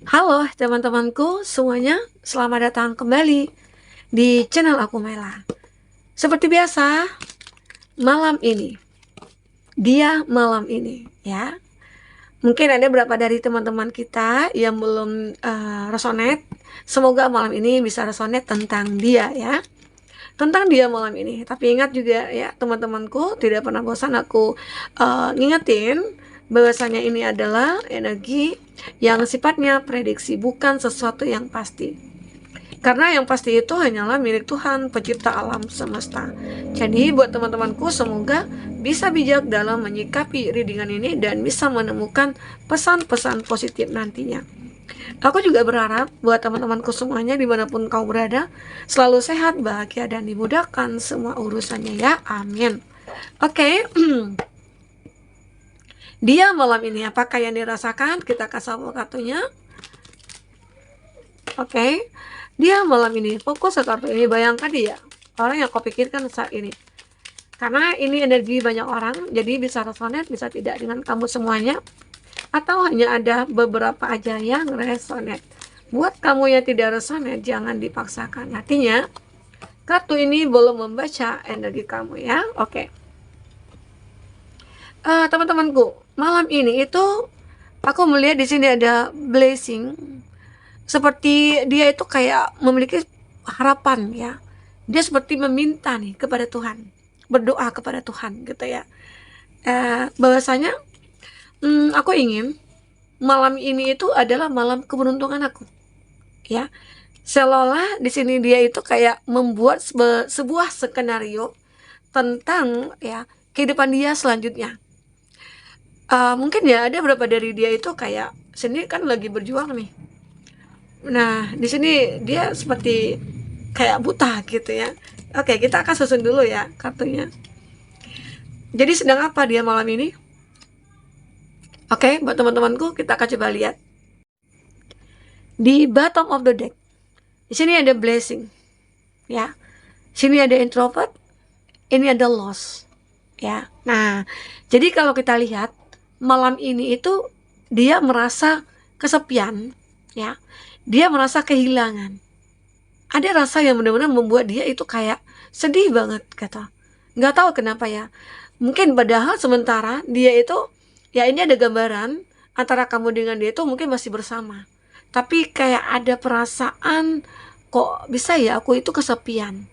Halo teman-temanku semuanya, selamat datang kembali di channel aku Mela. Seperti biasa, malam ini, malam ini ya. Mungkin ada beberapa dari teman-teman kita yang belum resonate. Semoga malam ini bisa resonate tentang dia ya. Tentang dia malam ini. Tapi ingat juga ya teman-temanku, tidak pernah bosan aku ngingetin bahwasanya ini adalah energi yang sifatnya prediksi, bukan sesuatu yang pasti. Karena yang pasti itu hanyalah milik Tuhan, pencipta alam semesta. Jadi buat teman-temanku, semoga bisa bijak dalam menyikapi readingan ini dan bisa menemukan pesan-pesan positif nantinya. Aku juga berharap buat teman-temanku semuanya dimanapun kau berada, selalu sehat, bahagia, dan dimudahkan semua urusannya ya, amin. Oke, dia malam ini apakah yang dirasakan? Kita kasih kartunya. Oke, dia malam ini fokus ke kartu ini. Bayangkan dia orang yang kau pikirkan saat ini. Karena ini energi banyak orang, jadi bisa resonate, bisa tidak dengan kamu semuanya, atau hanya ada beberapa aja yang resonate. Buat kamu yang tidak resonate, jangan dipaksakan. Artinya, kartu ini belum membaca energi kamu ya. Oke. Teman-temanku, malam ini itu aku melihat di sini ada blessing. Seperti dia itu kayak memiliki harapan ya. Dia seperti meminta nih kepada Tuhan, berdoa kepada Tuhan gitu ya. Bahwasanya aku ingin malam ini itu adalah malam keberuntungan aku ya. Seolah di sini dia itu kayak membuat sebuah skenario tentang ya kehidupan dia selanjutnya. Mungkin ya ada beberapa dari dia itu kayak sini kan lagi berjuang nih. Nah, di sini dia seperti kayak buta gitu ya. Oke, kita akan susun dulu ya kartunya. Jadi sedang apa dia malam ini? Oke, buat teman-temanku kita akan coba lihat. Di bottom of the deck, di sini ada blessing, ya. Sini ada introvert, ini ada loss, ya. Nah, jadi kalau kita lihat malam ini itu dia merasa kesepian, ya. Dia merasa kehilangan. Ada rasa yang benar-benar membuat dia itu kayak sedih banget, kata. Nggak tahu kenapa ya. Mungkin padahal sementara dia itu, ya ini ada gambaran antara kamu dengan dia itu mungkin masih bersama. Tapi kayak ada perasaan, kok bisa ya aku itu kesepian.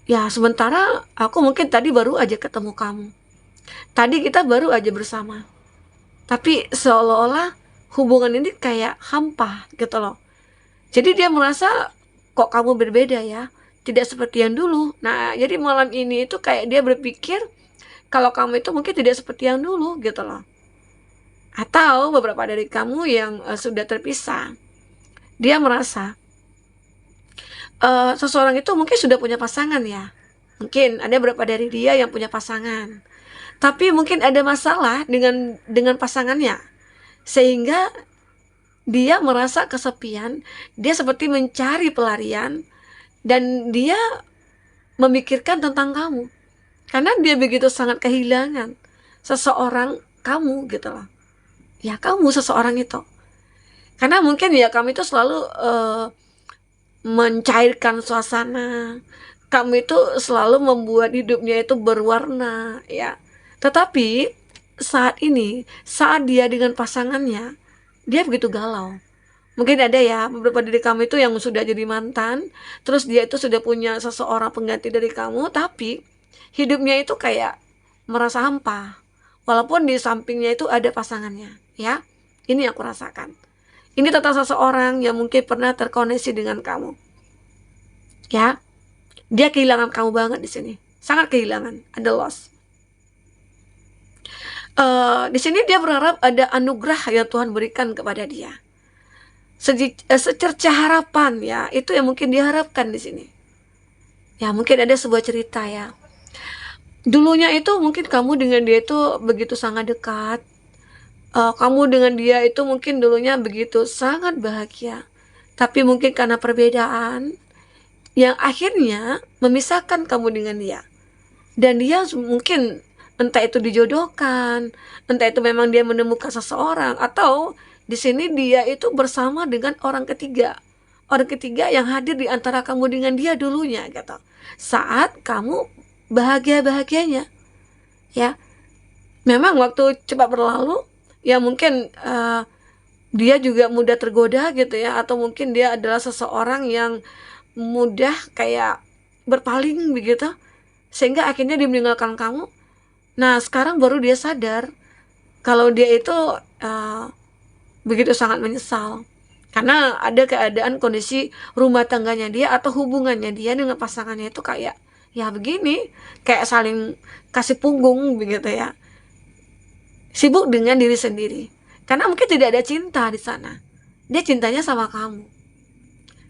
Ya sementara aku mungkin tadi baru aja ketemu kamu. Tadi kita baru aja bersama. Tapi seolah-olah hubungan ini kayak hampa gitu loh. Jadi dia merasa kok kamu berbeda ya, tidak seperti yang dulu. Nah, jadi malam ini itu kayak dia berpikir kalau kamu itu mungkin tidak seperti yang dulu gitu loh. Atau beberapa dari kamu yang sudah terpisah, dia merasa seseorang itu mungkin sudah punya pasangan ya. Mungkin ada beberapa dari dia yang punya pasangan. Tapi mungkin ada masalah dengan pasangannya. Sehingga dia merasa kesepian, dia seperti mencari pelarian, dan dia memikirkan tentang kamu. Karena dia begitu sangat kehilangan seseorang kamu gitu loh. Ya kamu seseorang itu. Karena mungkin ya kamu itu selalu mencairkan suasana. Kamu itu selalu membuat hidupnya itu berwarna ya. Tetapi saat ini, saat dia dengan pasangannya, dia begitu galau. Mungkin ada ya beberapa dari kamu itu yang sudah jadi mantan, terus dia itu sudah punya seseorang pengganti dari kamu, tapi hidupnya itu kayak merasa hampa. Walaupun di sampingnya itu ada pasangannya, ya. Ini aku rasakan. Ini tentang seseorang yang mungkin pernah terkoneksi dengan kamu. Ya. Dia kehilangan kamu banget di sini. Sangat kehilangan, ada loss. Di sini dia berharap ada anugerah yang Tuhan berikan kepada dia. Secerca harapan ya, itu yang mungkin diharapkan di sini. Ya mungkin ada sebuah cerita ya. Dulunya itu mungkin kamu dengan dia itu begitu sangat dekat. Kamu dengan dia itu mungkin dulunya begitu sangat bahagia. Tapi mungkin karena perbedaan yang akhirnya memisahkan kamu dengan dia. Dan dia mungkin entah itu dijodohkan, entah itu memang dia menemukan seseorang, atau Di sini dia itu bersama dengan orang ketiga. Orang ketiga yang hadir di antara kamu dengan dia dulunya gitu. Saat kamu bahagia-bahagianya, ya. Memang waktu cepat berlalu, ya mungkin dia juga mudah tergoda gitu ya, atau mungkin dia adalah seseorang yang mudah kayak berpaling begitu, sehingga akhirnya dia meninggalkan kamu. Nah, sekarang baru dia sadar kalau dia itu begitu sangat menyesal karena ada keadaan kondisi rumah tangganya dia atau hubungannya dia dengan pasangannya itu kayak ya begini, kayak saling kasih punggung begitu ya, sibuk dengan diri sendiri karena mungkin tidak ada cinta di sana. Dia cintanya sama kamu,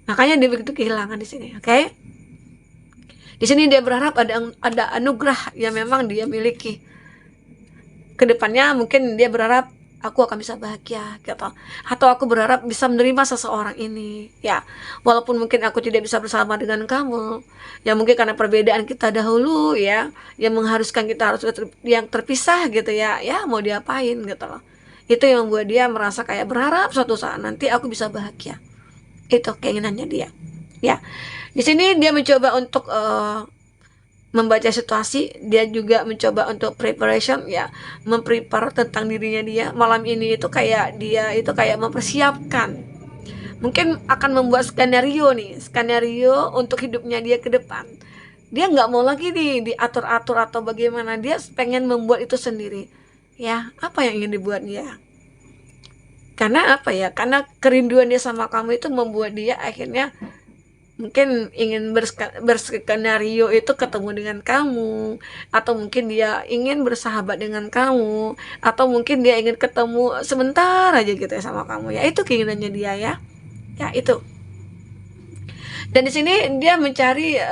makanya dia begitu kehilangan di sini. Oke, di sini dia berharap ada anugerah yang memang dia miliki. Kedepannya mungkin dia berharap aku akan bisa bahagia gitu, atau aku berharap bisa menerima seseorang ini ya, walaupun mungkin aku tidak bisa bersama dengan kamu ya, mungkin karena perbedaan kita dahulu ya, yang mengharuskan kita harus yang terpisah gitu ya, ya mau diapain gitu loh. Itu yang membuat dia merasa kayak berharap suatu saat nanti aku bisa bahagia. Itu keinginannya dia ya. Di sini dia mencoba untuk membaca situasi, dia juga mencoba untuk preparation ya, memprepare tentang dirinya dia. Malam ini itu kayak dia itu kayak mempersiapkan, mungkin akan membuat skenario nih, skenario untuk hidupnya dia ke depan. Dia nggak mau lagi nih diatur-atur atau bagaimana, dia pengen membuat itu sendiri ya. Apa yang ingin dibuat dia? Karena apa ya, karena kerinduan dia sama kamu itu membuat dia akhirnya mungkin ingin berskenario itu ketemu dengan kamu, atau mungkin dia ingin bersahabat dengan kamu, atau mungkin dia ingin ketemu sebentar aja gitu ya sama kamu ya. Itu keinginannya dia ya, ya itu. Dan di sini dia mencari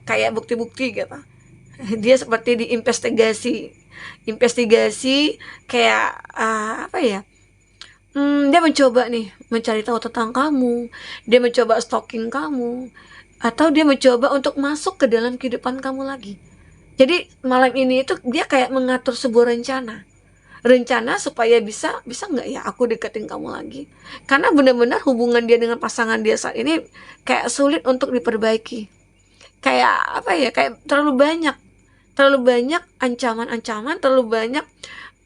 kayak bukti-bukti gitu. Dia seperti investigasi kayak apa ya, dia mencoba nih mencari tahu tentang kamu, dia mencoba stalking kamu, atau dia mencoba untuk masuk ke dalam kehidupan kamu lagi. Jadi malam ini itu dia kayak mengatur sebuah rencana supaya bisa nggak ya aku deketin kamu lagi, karena benar-benar hubungan dia dengan pasangan dia saat ini kayak sulit untuk diperbaiki. Kayak apa ya, kayak terlalu banyak ancaman-ancaman, terlalu banyak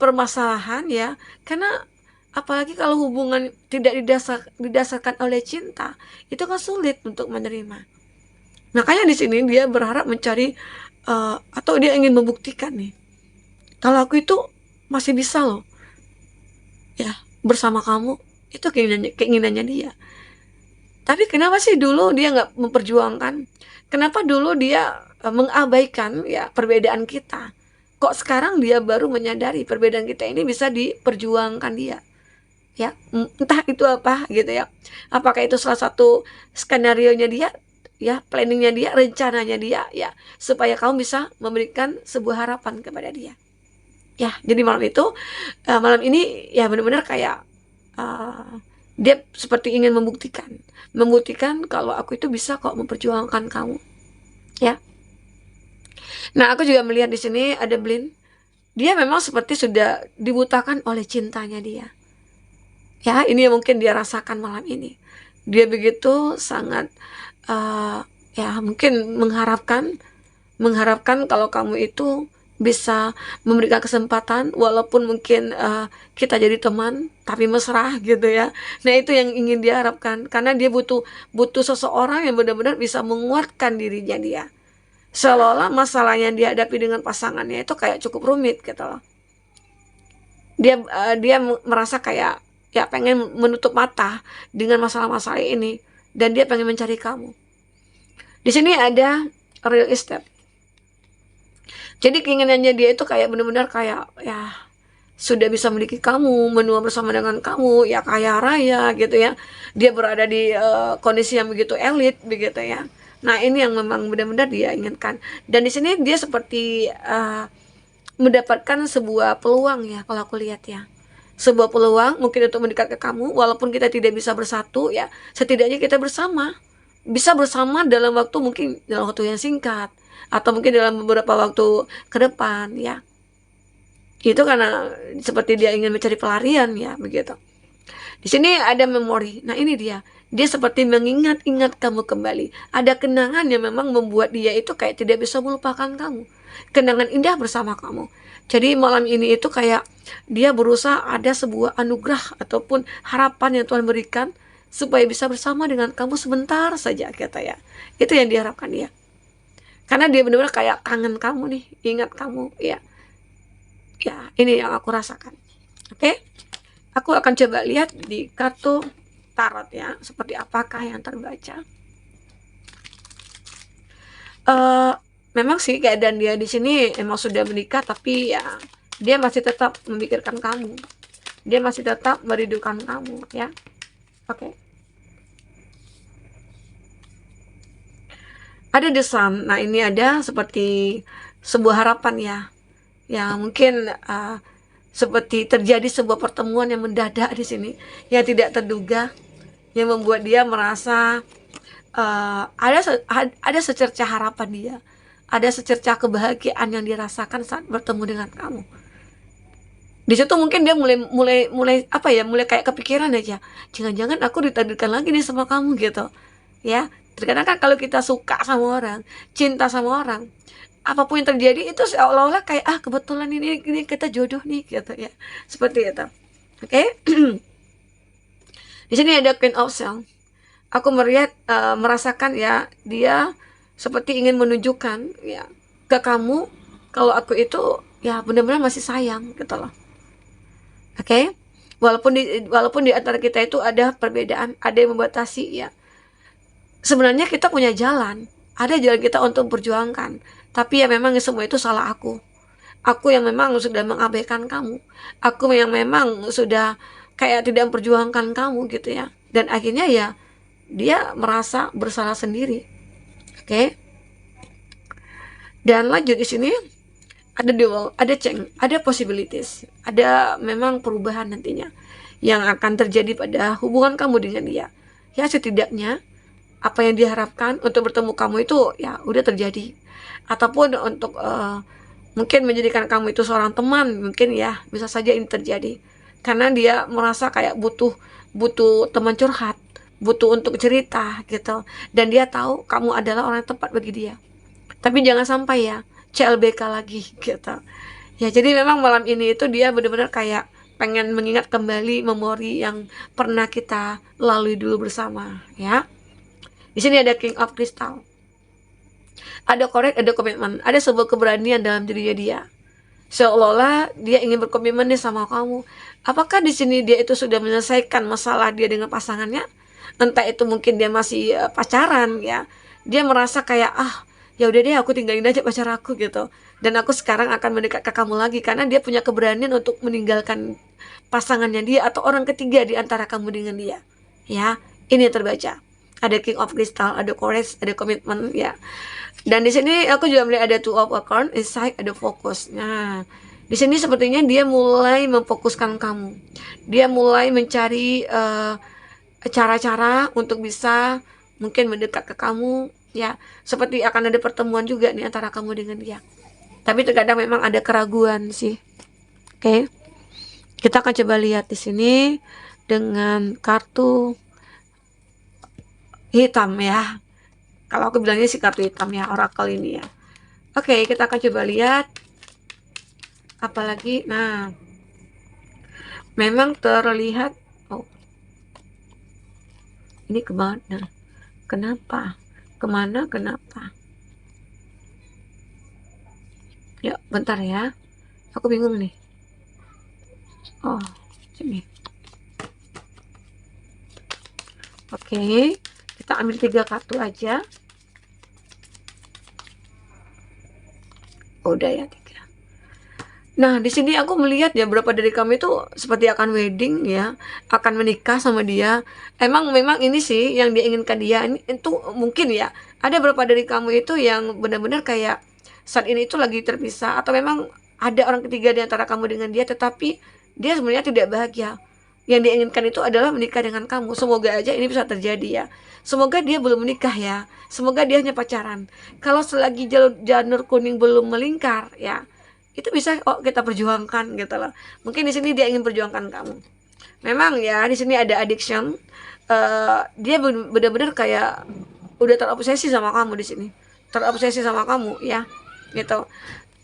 permasalahan ya, karena apalagi kalau hubungan tidak didasarkan oleh cinta, itu kan sulit untuk menerima. Makanya di sini dia berharap mencari atau dia ingin membuktikan nih, kalau aku itu masih bisa loh ya bersama kamu. Itu keinginannya dia. Tapi kenapa sih dulu dia nggak memperjuangkan? Kenapa dulu dia mengabaikan ya perbedaan kita? Kok sekarang dia baru menyadari perbedaan kita ini bisa diperjuangkan dia? Ya, entah itu apa gitu ya. Apakah itu salah satu skenario-nya dia, ya, planningnya dia, rencananya dia, ya, supaya kamu bisa memberikan sebuah harapan kepada dia. Ya, jadi malam ini ya benar-benar kayak dia seperti ingin membuktikan kalau aku itu bisa kok memperjuangkan kamu, ya. Nah, aku juga melihat di sini ada Blin. Dia memang seperti sudah dibutakan oleh cintanya dia. Ya, ini yang mungkin dia rasakan malam ini. Dia begitu sangat ya mungkin mengharapkan kalau kamu itu bisa memberikan kesempatan, walaupun mungkin kita jadi teman tapi mesra gitu ya. Nah, itu yang ingin dia harapkan, karena dia butuh seseorang yang benar-benar bisa menguatkan dirinya dia. Seolah-olah masalah yang dihadapi dengan pasangannya itu kayak cukup rumit gitu loh. Dia merasa kayak ya pengen menutup mata dengan masalah-masalah ini, dan dia pengen mencari kamu. Di sini ada real estate. Jadi keinginannya dia itu kayak benar-benar kayak ya sudah bisa memiliki kamu, menua bersama dengan kamu, ya kaya raya gitu ya. Dia berada di kondisi yang begitu elit begitu ya. Nah, ini yang memang benar-benar dia inginkan. Dan di sini dia seperti mendapatkan sebuah peluang ya, kalau aku lihat ya. Sebuah peluang mungkin untuk mendekat ke kamu, walaupun kita tidak bisa bersatu ya, setidaknya kita bisa bersama dalam waktu yang singkat, atau mungkin dalam beberapa waktu ke depan ya. Itu karena seperti dia ingin mencari pelarian ya begitu. Di sini ada memori. Nah, ini dia. Dia seperti mengingat-ingat kamu kembali. Ada kenangan yang memang membuat dia itu kayak tidak bisa melupakan kamu. Kenangan indah bersama kamu. Jadi malam ini itu kayak dia berusaha ada sebuah anugerah ataupun harapan yang Tuhan berikan supaya bisa bersama dengan kamu sebentar saja, kata ya. Itu yang diharapkan dia. Karena dia benar-benar kayak kangen kamu nih, ingat kamu, ya. Ya, ini yang aku rasakan. Oke? Aku akan coba lihat di kartu tarot ya, seperti apakah yang terbaca. Memang sih keadaan dia di sini emang sudah menikah, tapi ya dia masih tetap memikirkan kamu. Dia masih tetap merindukan kamu ya. Oke. Ada the sun. Nah, ini ada seperti sebuah harapan ya. Ya, mungkin seperti terjadi sebuah pertemuan yang mendadak di sini, yang tidak terduga, yang membuat dia merasa ada secercah harapan dia, ada secercah kebahagiaan yang dirasakan saat bertemu dengan kamu. Di situ mungkin dia mulai apa ya, mulai kayak kepikiran aja, jangan-jangan aku ditakdirkan lagi nih sama kamu gitu ya. Terkadang kan kalau kita suka sama orang, cinta sama orang, apapun yang terjadi itu seolah-olah kayak kebetulan ini kita jodoh nih gitu ya, seperti itu. Oke. Di sini ada Queen of Swords. Aku merasakan ya, dia seperti ingin menunjukkan ya ke kamu kalau aku itu ya benar-benar masih sayang gitu loh. Oke. Walaupun di antara kita itu ada perbedaan, ada yang membatasi ya. Sebenarnya kita punya jalan, ada jalan kita untuk memperjuangkan. Tapi ya memang semua itu salah aku. Aku yang memang sudah mengabaikan kamu. Aku yang memang sudah kayak tidak memperjuangkan kamu gitu ya. Dan akhirnya ya dia merasa bersalah sendiri. Oke. Dan lanjut di sini ada dual, ada change, ada possibilities. Ada memang perubahan nantinya yang akan terjadi pada hubungan kamu dengan dia. Ya setidaknya apa yang diharapkan untuk bertemu kamu itu ya udah terjadi. Ataupun untuk mungkin menjadikan kamu itu seorang teman, mungkin ya bisa saja ini terjadi karena dia merasa kayak butuh teman curhat, butuh untuk cerita gitu, dan dia tahu kamu adalah orang yang tepat bagi dia. Tapi jangan sampai ya CLBK lagi gitu ya. Jadi memang malam ini itu dia benar-benar kayak pengen mengingat kembali memori yang pernah kita lalui dulu bersama ya. Di sini ada King of Crystal. Ada courage, ada komitmen, ada sebuah keberanian dalam dirinya dia. Seolah-olah dia ingin berkomitmen nih sama kamu. Apakah di sini dia itu sudah menyelesaikan masalah dia dengan pasangannya? Entah itu mungkin dia masih pacaran ya. Dia merasa kayak ya udah deh, aku tinggalin aja pacar aku gitu. Dan aku sekarang akan mendekat ke kamu lagi karena dia punya keberanian untuk meninggalkan pasangannya dia atau orang ketiga di antara kamu dengan dia. Ya, ini yang terbaca. Ada King of Crystal, ada courage, ada komitmen ya. Dan di sini aku juga melihat ada Two of Acorn, insight, ada fokus. Nah, di sini sepertinya dia mulai memfokuskan kamu. Dia mulai mencari cara-cara untuk bisa mungkin mendekat ke kamu ya. Seperti akan ada pertemuan juga nih antara kamu dengan dia. Tapi terkadang memang ada keraguan sih. Oke. Kita akan coba lihat di sini dengan kartu hitam ya. Kalau aku bilangnya sih kartu hitam ya, oracle ini ya. Oke, kita akan coba lihat apalagi. Nah, memang terlihat ini kemana? Kenapa? Kemana? Kenapa? Ya, bentar ya. Aku bingung nih. Oh, sini. Oke, kita ambil 3 kartu aja. Udah ya 3. Nah, di sini aku melihat ya berapa dari kamu itu seperti akan wedding ya, akan menikah sama dia. Memang ini sih yang dia inginkan dia. Itu mungkin ya. Ada berapa dari kamu itu yang benar-benar kayak saat ini itu lagi terpisah, atau memang ada orang ketiga di antara kamu dengan dia, tetapi dia sebenarnya tidak bahagia. Yang dia inginkan itu adalah menikah dengan kamu. Semoga aja ini bisa terjadi ya. Semoga dia belum menikah ya. Semoga dia hanya pacaran. Kalau selagi janur kuning belum melingkar ya, itu bisa kita perjuangkan gitu loh. Mungkin di sini dia ingin perjuangkan kamu. memang ya di sini ada addiction. Dia benar-benar kayak udah terobsesi sama kamu di sini, terobsesi sama kamu ya, gitu.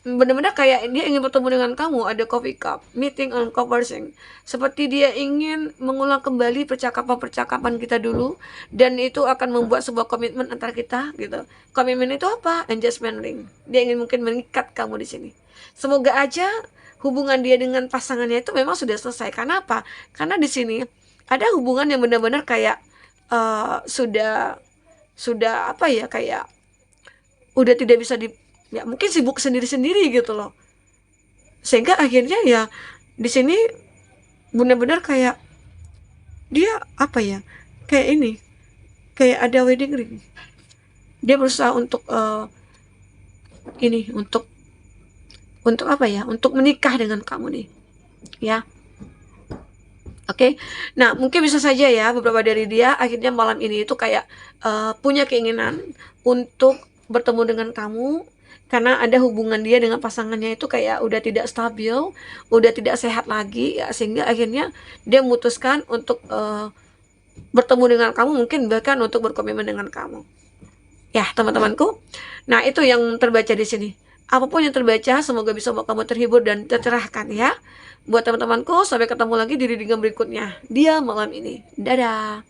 Benar-benar kayak dia ingin bertemu dengan kamu, ada coffee cup, meeting and conversing. Seperti dia ingin mengulang kembali percakapan-percakapan kita dulu, dan itu akan membuat sebuah komitmen antara kita gitu. Komitmen itu apa? Engagement ring. Dia ingin mungkin mengikat kamu di sini. Semoga aja hubungan dia dengan pasangannya itu memang sudah selesai. Karena apa? Karena di sini ada hubungan yang benar-benar kayak sudah apa ya, kayak udah tidak bisa ya mungkin sibuk sendiri-sendiri gitu loh, sehingga akhirnya ya di sini benar-benar kayak dia apa ya, kayak ini, kayak ada wedding ring. Dia berusaha untuk ini untuk apa ya, untuk menikah dengan kamu nih ya. Oke. Nah, mungkin bisa saja ya beberapa dari dia akhirnya malam ini itu kayak punya keinginan untuk bertemu dengan kamu, karena ada hubungan dia dengan pasangannya itu kayak udah tidak stabil, udah tidak sehat lagi ya, sehingga akhirnya dia memutuskan untuk bertemu dengan kamu, mungkin bahkan untuk berkomitmen dengan kamu. Ya, teman-temanku. Nah, itu yang terbaca di sini. Apapun yang terbaca, semoga bisa membuat kamu terhibur dan tercerahkan ya. Buat teman-temanku, sampai ketemu lagi di reading berikutnya. Dia malam ini. Dadah.